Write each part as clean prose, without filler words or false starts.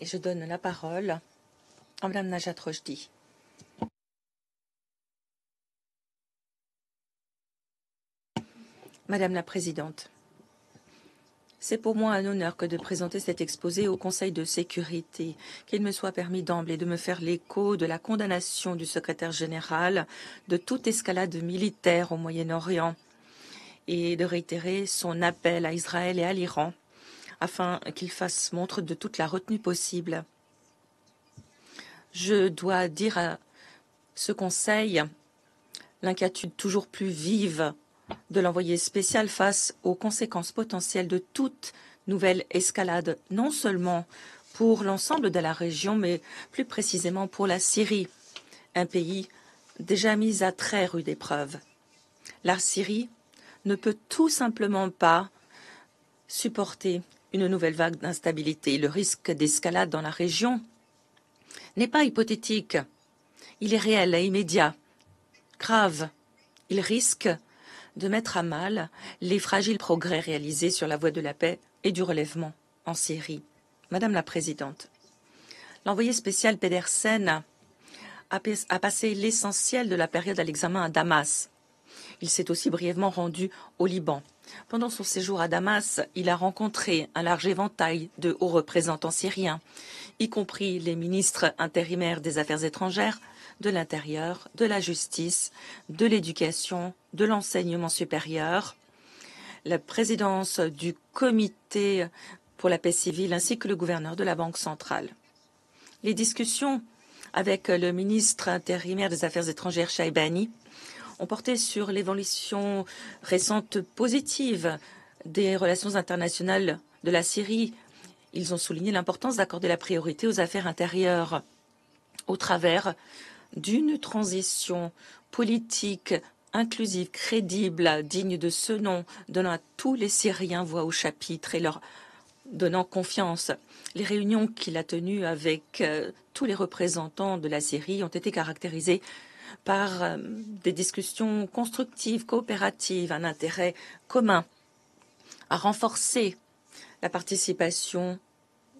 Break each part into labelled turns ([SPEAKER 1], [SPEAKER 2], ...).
[SPEAKER 1] Et je donne la parole à Mme Najat Rochdi. Madame la Présidente, c'est pour moi un honneur que de présenter cet exposé au Conseil de sécurité, qu'il me soit permis d'emblée de me faire l'écho de la condamnation du secrétaire général de toute escalade militaire au Moyen-Orient et de réitérer son appel à Israël et à l'Iran afin qu'ils fassent montre de toute la retenue possible. Je dois dire à ce Conseil l'inquiétude toujours plus vive de l'envoyé spécial face aux conséquences potentielles de toute nouvelle escalade, non seulement pour l'ensemble de la région, mais plus précisément pour la Syrie, un pays déjà mis à très rude épreuve. La Syrie ne peut tout simplement pas supporter une nouvelle vague d'instabilité. Le risque d'escalade dans la région n'est pas hypothétique, il est réel et immédiat, grave. Il risque de mettre à mal les fragiles progrès réalisés sur la voie de la paix et du relèvement en Syrie. Madame la Présidente, l'envoyé spécial Pedersen a passé l'essentiel de la période à l'examen à Damas. Il s'est aussi brièvement rendu au Liban. Pendant son séjour à Damas, il a rencontré un large éventail de hauts représentants syriens, y compris les ministres intérimaires des Affaires étrangères, de l'Intérieur, de la Justice, de l'Éducation, de l'Enseignement supérieur, la présidence du Comité pour la paix civile ainsi que le gouverneur de la Banque centrale. Les discussions avec le ministre intérimaire des Affaires étrangères, Shaibani, ont porté sur l'évolution récente positive des relations internationales de la Syrie. Ils ont souligné l'importance d'accorder la priorité aux affaires intérieures au travers d'une transition politique inclusive, crédible, digne de ce nom, donnant à tous les Syriens voix au chapitre et leur donnant confiance. Les réunions qu'il a tenues avec tous les représentants de la Syrie ont été caractérisées par des discussions constructives, coopératives, un intérêt commun à renforcer la participation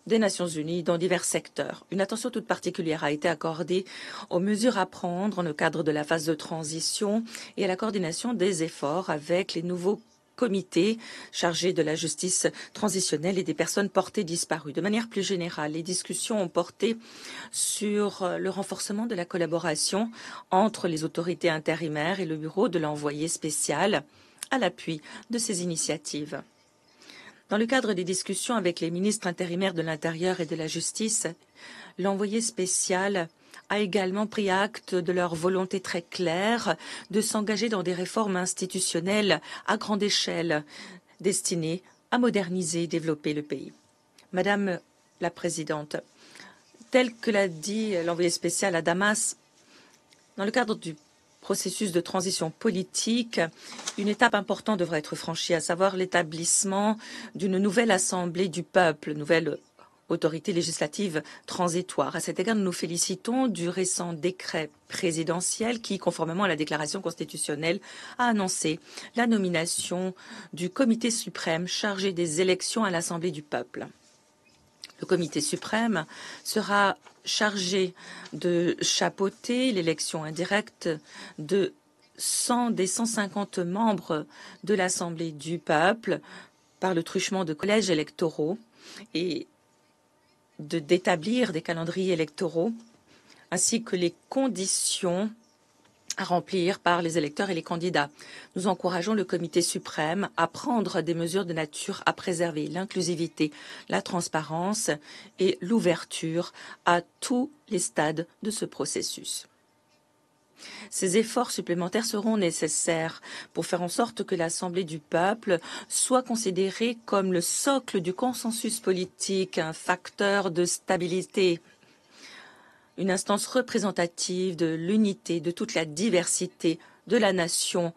[SPEAKER 1] des Nations Unies dans divers secteurs. Une attention toute particulière a été accordée aux mesures à prendre dans le cadre de la phase de transition et à la coordination des efforts avec les nouveaux comités chargés de la justice transitionnelle et des personnes portées disparues. De manière plus générale, les discussions ont porté sur le renforcement de la collaboration entre les autorités intérimaires et le bureau de l'envoyé spécial à l'appui de ces initiatives. Dans le cadre des discussions avec les ministres intérimaires de l'Intérieur et de la Justice, l'envoyé spécial a également pris acte de leur volonté très claire de s'engager dans des réformes institutionnelles à grande échelle destinées à moderniser et développer le pays. Madame la Présidente, tel que l'a dit l'envoyé spécial à Damas, dans le cadre du processus de transition politique, une étape importante devra être franchie, à savoir l'établissement d'une nouvelle Assemblée du peuple, nouvelle autorité législative transitoire. À cet égard, nous nous félicitons du récent décret présidentiel qui, conformément à la déclaration constitutionnelle, a annoncé la nomination du Comité suprême chargé des élections à l'Assemblée du peuple. Le Comité suprême sera chargé de chapeauter l'élection indirecte de 100 des 150 membres de l'Assemblée du peuple par le truchement de collèges électoraux et d'établir des calendriers électoraux ainsi que les conditions à remplir par les électeurs et les candidats. Nous encourageons le Comité suprême à prendre des mesures de nature à préserver l'inclusivité, la transparence et l'ouverture à tous les stades de ce processus. Ces efforts supplémentaires seront nécessaires pour faire en sorte que l'Assemblée du peuple soit considérée comme le socle du consensus politique, un facteur de stabilité, une instance représentative de l'unité, de toute la diversité de la nation.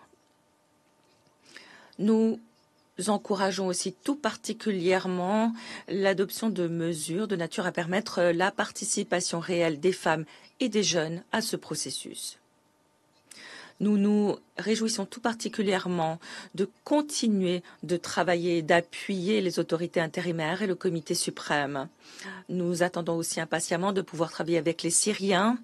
[SPEAKER 1] Nous encourageons aussi tout particulièrement l'adoption de mesures de nature à permettre la participation réelle des femmes et des jeunes à ce processus. Nous nous réjouissons tout particulièrement de continuer de travailler, d'appuyer les autorités intérimaires et le comité suprême. Nous attendons aussi impatiemment de pouvoir travailler avec les Syriens,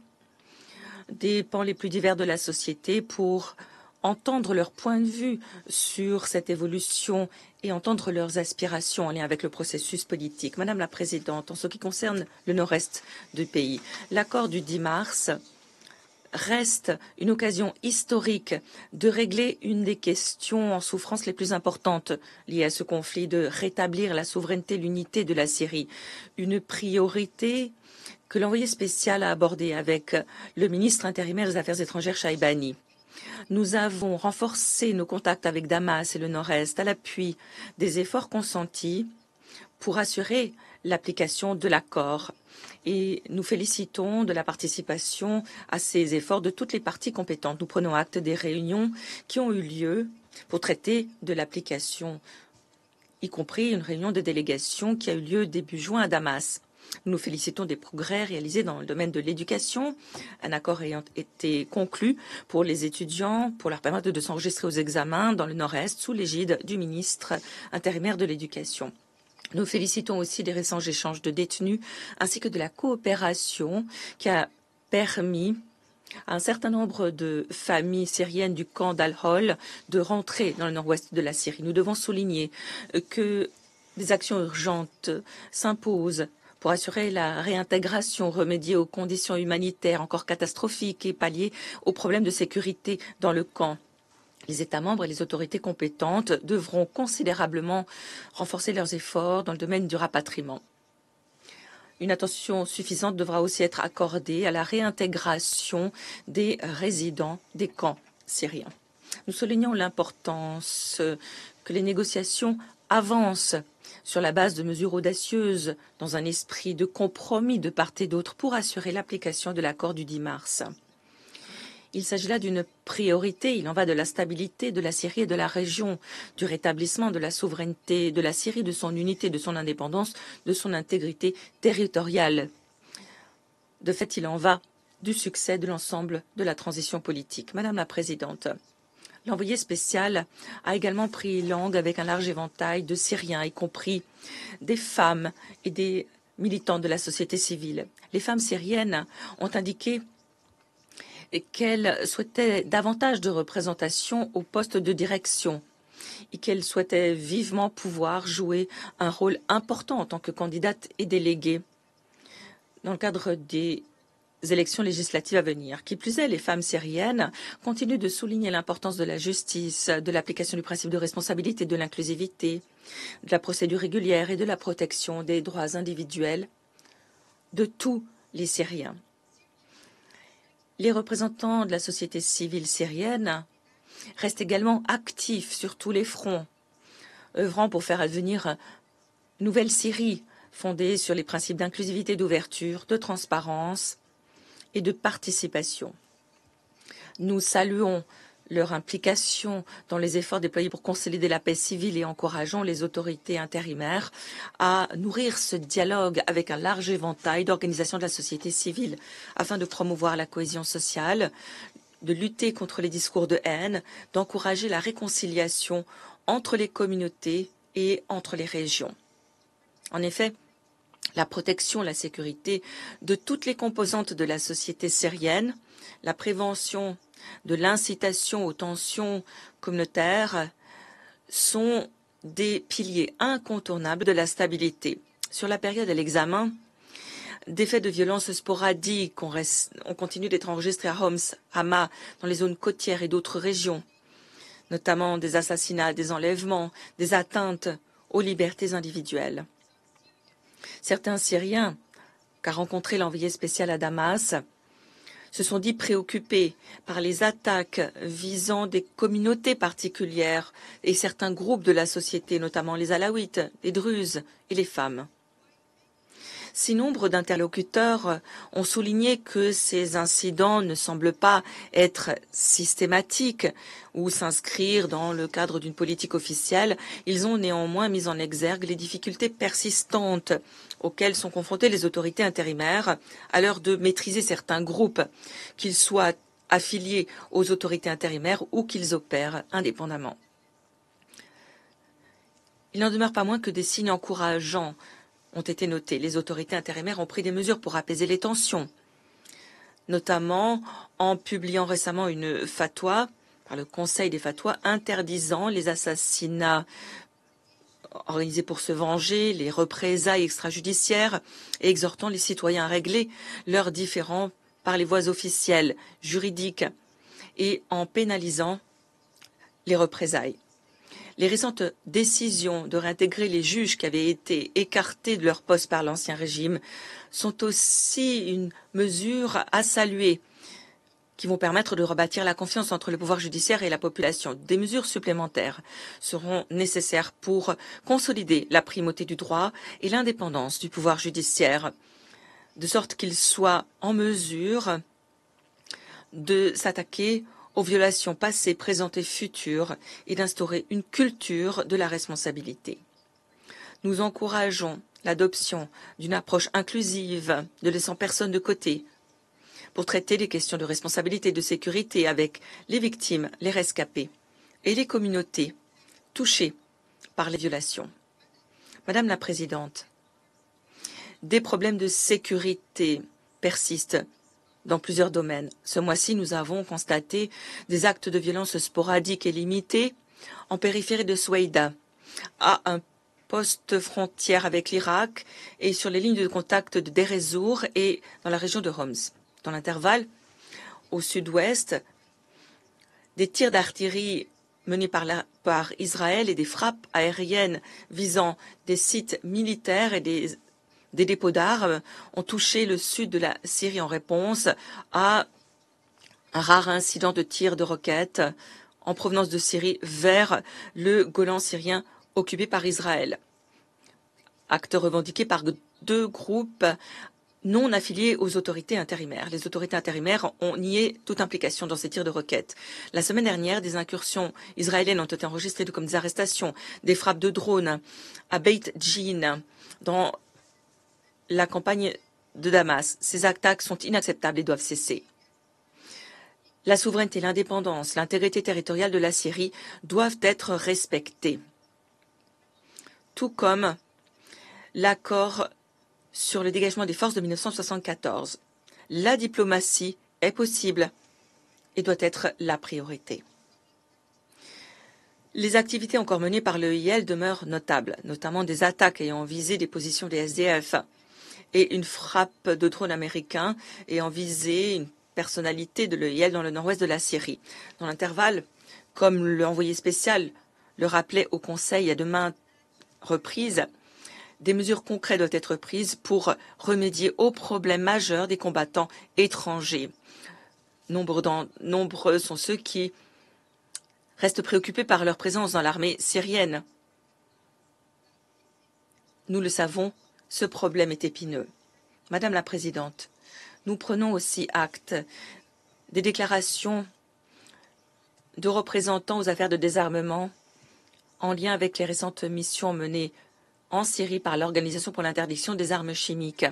[SPEAKER 1] des pans les plus divers de la société, pour entendre leur point de vue sur cette évolution et entendre leurs aspirations en lien avec le processus politique. Madame la Présidente, en ce qui concerne le nord-est du pays, l'accord du 10 mars reste une occasion historique de régler une des questions en souffrance les plus importantes liées à ce conflit, de rétablir la souveraineté et l'unité de la Syrie. Une priorité que l'envoyé spécial a abordée avec le ministre intérimaire des Affaires étrangères, Shaibani. Nous avons renforcé nos contacts avec Damas et le Nord-Est à l'appui des efforts consentis pour assurer l'application de l'accord. Et nous félicitons de la participation à ces efforts de toutes les parties compétentes. Nous prenons acte des réunions qui ont eu lieu pour traiter de l'application, y compris une réunion de délégation qui a eu lieu début juin à Damas. Nous nous félicitons des progrès réalisés dans le domaine de l'éducation, un accord ayant été conclu pour les étudiants pour leur permettre de s'enregistrer aux examens dans le Nord-Est sous l'égide du ministre intérimaire de l'Éducation. Nous félicitons aussi des récents échanges de détenus ainsi que de la coopération qui a permis à un certain nombre de familles syriennes du camp d'Al-Hol de rentrer dans le nord-ouest de la Syrie. Nous devons souligner que des actions urgentes s'imposent pour assurer la réintégration, remédier aux conditions humanitaires encore catastrophiques et pallier aux problèmes de sécurité dans le camp. Les États membres et les autorités compétentes devront considérablement renforcer leurs efforts dans le domaine du rapatriement. Une attention suffisante devra aussi être accordée à la réintégration des résidents des camps syriens. Nous soulignons l'importance que les négociations avancent sur la base de mesures audacieuses dans un esprit de compromis de part et d'autre pour assurer l'application de l'accord du 10 mars. Il s'agit là d'une priorité. Il en va de la stabilité de la Syrie et de la région, du rétablissement de la souveraineté de la Syrie, de son unité, de son indépendance, de son intégrité territoriale. De fait, il en va du succès de l'ensemble de la transition politique. Madame la Présidente, l'envoyé spécial a également pris langue avec un large éventail de Syriens, y compris des femmes et des militants de la société civile. Les femmes syriennes ont indiqué qu'elle souhaitait davantage de représentation au poste de direction et qu'elle souhaitait vivement pouvoir jouer un rôle important en tant que candidate et déléguée dans le cadre des élections législatives à venir. Qui plus est, les femmes syriennes continuent de souligner l'importance de la justice, de l'application du principe de responsabilité, de l'inclusivité, de la procédure régulière et de la protection des droits individuels de tous les Syriens. Les représentants de la société civile syrienne restent également actifs sur tous les fronts, œuvrant pour faire advenir une nouvelle Syrie fondée sur les principes d'inclusivité, d'ouverture, de transparence et de participation. Nous saluons leur implication dans les efforts déployés pour consolider la paix civile et encourageons les autorités intérimaires à nourrir ce dialogue avec un large éventail d'organisations de la société civile afin de promouvoir la cohésion sociale, de lutter contre les discours de haine, d'encourager la réconciliation entre les communautés et entre les régions. En effet, la protection, la sécurité de toutes les composantes de la société syrienne, la prévention de l'incitation aux tensions communautaires sont des piliers incontournables de la stabilité. Sur la période de l'examen, des faits de violence sporadiques ont continué d'être enregistrés à Homs, Hama, dans les zones côtières et d'autres régions, notamment des assassinats, des enlèvements, des atteintes aux libertés individuelles. Certains Syriens, qu'a rencontré l'envoyé spécial à Damas, se sont dit préoccupés par les attaques visant des communautés particulières et certains groupes de la société, notamment les Alaouites, les Druzes et les femmes. Si nombre d'interlocuteurs ont souligné que ces incidents ne semblent pas être systématiques ou s'inscrire dans le cadre d'une politique officielle, ils ont néanmoins mis en exergue les difficultés persistantes auxquelles sont confrontées les autorités intérimaires à l'heure de maîtriser certains groupes, qu'ils soient affiliés aux autorités intérimaires ou qu'ils opèrent indépendamment. Il n'en demeure pas moins que des signes encourageants ont été notés. Les autorités intérimaires ont pris des mesures pour apaiser les tensions, notamment en publiant récemment une fatwa par le Conseil des fatwas interdisant les assassinats organisés pour se venger, les représailles extrajudiciaires et exhortant les citoyens à régler leurs différends par les voies officielles, juridiques et en pénalisant les représailles. Les récentes décisions de réintégrer les juges qui avaient été écartés de leur poste par l'ancien régime sont aussi une mesure à saluer qui vont permettre de rebâtir la confiance entre le pouvoir judiciaire et la population. Des mesures supplémentaires seront nécessaires pour consolider la primauté du droit et l'indépendance du pouvoir judiciaire, de sorte qu'il soit en mesure de s'attaquer aux violations passées, présentes et futures et d'instaurer une culture de la responsabilité. Nous encourageons l'adoption d'une approche inclusive, ne laissant personne de côté, pour traiter les questions de responsabilité et de sécurité avec les victimes, les rescapés et les communautés touchées par les violations. Madame la Présidente, des problèmes de sécurité persistent dans plusieurs domaines. Ce mois-ci, nous avons constaté des actes de violence sporadiques et limités en périphérie de Soueïda, à un poste frontière avec l'Irak et sur les lignes de contact de Deir ez-Zor et dans la région de Homs. Dans l'intervalle, au sud-ouest, des tirs d'artillerie menés par Israël et des frappes aériennes visant des sites militaires et des dépôts d'armes ont touché le sud de la Syrie en réponse à un rare incident de tir de roquettes en provenance de Syrie vers le Golan syrien occupé par Israël. Acte revendiqué par deux groupes non affiliés aux autorités intérimaires. Les autorités intérimaires ont nié toute implication dans ces tirs de roquettes. La semaine dernière, des incursions israéliennes ont été enregistrées comme des arrestations, des frappes de drones à Beit Jin, dans la campagne de Damas. Ces attaques sont inacceptables et doivent cesser. La souveraineté, l'indépendance, l'intégrité territoriale de la Syrie doivent être respectées, tout comme l'accord sur le dégagement des forces de 1974. La diplomatie est possible et doit être la priorité. Les activités encore menées par l'EIL demeurent notables, notamment des attaques ayant visé des positions des SDF et une frappe de drones américains ayant visé une personnalité de l'EIL dans le nord-ouest de la Syrie. Dans l'intervalle, comme l'envoyé spécial le rappelait au Conseil à de maintes reprises, des mesures concrètes doivent être prises pour remédier aux problèmes majeurs des combattants étrangers. Nombreux sont ceux qui restent préoccupés par leur présence dans l'armée syrienne. Nous le savons, ce problème est épineux. Madame la Présidente, nous prenons aussi acte des déclarations de représentants aux affaires de désarmement en lien avec les récentes missions menées en Syrie par l'Organisation pour l'interdiction des armes chimiques.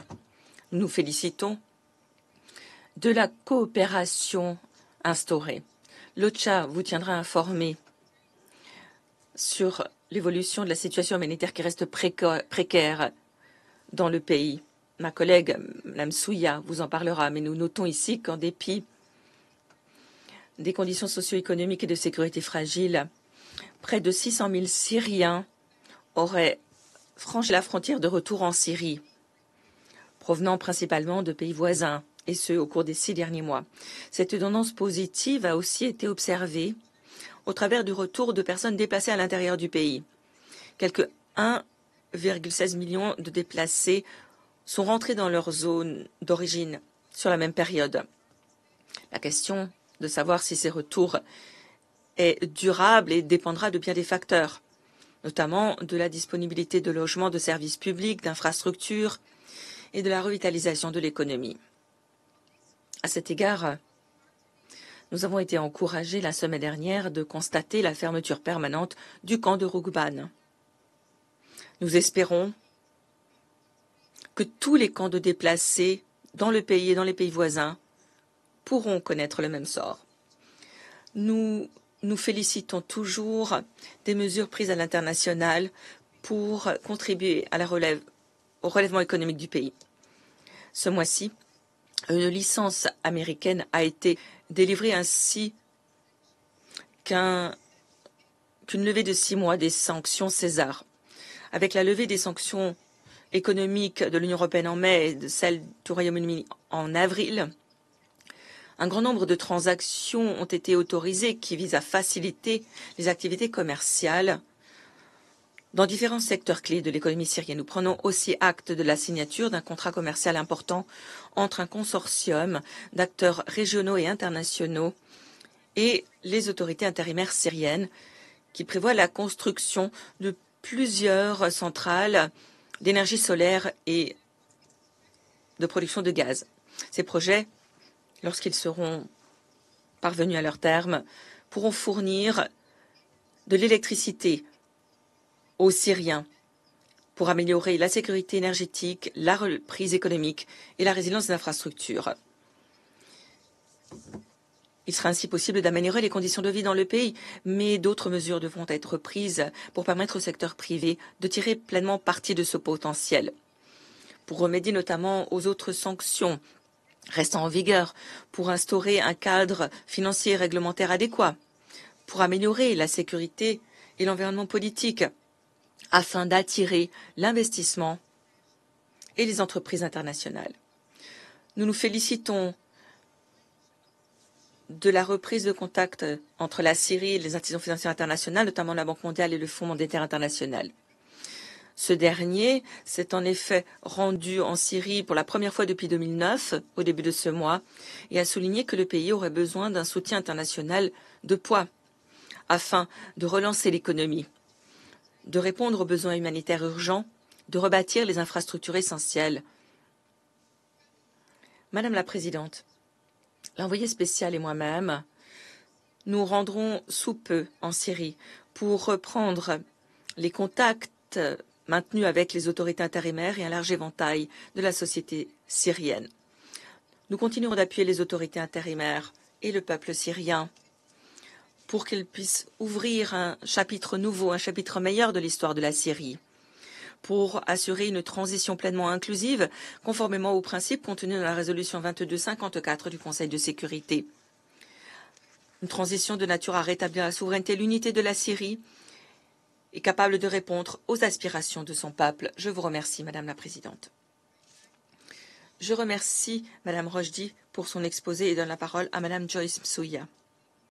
[SPEAKER 1] Nous nous félicitons de la coopération instaurée. L'OCHA vous tiendra informé sur l'évolution de la situation humanitaire qui reste précaire dans le pays. Ma collègue, Mme Souya, vous en parlera, mais nous notons ici qu'en dépit des conditions socio-économiques et de sécurité fragiles, près de 600 000 Syriens auraient franchi la frontière de retour en Syrie, provenant principalement de pays voisins, et ce, au cours des 6 derniers mois. Cette tendance positive a aussi été observée au travers du retour de personnes déplacées à l'intérieur du pays. Quelque 1,16 million de déplacés sont rentrés dans leur zone d'origine sur la même période. La question de savoir si ces retours est durable et dépendra de bien des facteurs, notamment de la disponibilité de logements, de services publics, d'infrastructures et de la revitalisation de l'économie. À cet égard, nous avons été encouragés la semaine dernière de constater la fermeture permanente du camp de Rougban. Nous espérons que tous les camps de déplacés dans le pays et dans les pays voisins pourront connaître le même sort. Nous nous félicitons toujours des mesures prises à l'international pour contribuer à au relèvement économique du pays. Ce mois-ci, une licence américaine a été délivrée ainsi qu'une levée de 6 mois des sanctions César. Avec la levée des sanctions économiques de l'Union européenne en mai et de celles du Royaume-Uni en avril, un grand nombre de transactions ont été autorisées qui visent à faciliter les activités commerciales dans différents secteurs clés de l'économie syrienne. Nous prenons aussi acte de la signature d'un contrat commercial important entre un consortium d'acteurs régionaux et internationaux et les autorités intérimaires syriennes qui prévoit la construction de plusieurs centrales d'énergie solaire et de production de gaz. Ces projets, lorsqu'ils seront parvenus à leur terme, pourront fournir de l'électricité aux Syriens pour améliorer la sécurité énergétique, la reprise économique et la résilience des infrastructures. Il sera ainsi possible d'améliorer les conditions de vie dans le pays, mais d'autres mesures devront être prises pour permettre au secteur privé de tirer pleinement parti de ce potentiel. Pour remédier notamment aux autres sanctions restant en vigueur, pour instaurer un cadre financier et réglementaire adéquat, pour améliorer la sécurité et l'environnement politique, afin d'attirer l'investissement et les entreprises internationales. Nous nous félicitons de la reprise de contact entre la Syrie et les institutions financières internationales, notamment la Banque mondiale et le Fonds monétaire international. Ce dernier s'est en effet rendu en Syrie pour la première fois depuis 2009, au début de ce mois, et a souligné que le pays aurait besoin d'un soutien international de poids afin de relancer l'économie, de répondre aux besoins humanitaires urgents, de rebâtir les infrastructures essentielles. Madame la Présidente, l'envoyé spécial et moi-même nous rendrons sous peu en Syrie pour reprendre les contacts maintenus avec les autorités intérimaires et un large éventail de la société syrienne. Nous continuerons d'appuyer les autorités intérimaires et le peuple syrien pour qu'ils puissent ouvrir un chapitre nouveau, un chapitre meilleur de l'histoire de la Syrie, pour assurer une transition pleinement inclusive, conformément aux principes contenus dans la résolution 2254 du Conseil de sécurité. Une transition de nature à rétablir la souveraineté et l'unité de la Syrie et capable de répondre aux aspirations de son peuple. Je vous remercie, Madame la Présidente. Je remercie Madame Rochdi pour son exposé et donne la parole à Madame Joyce Msuya.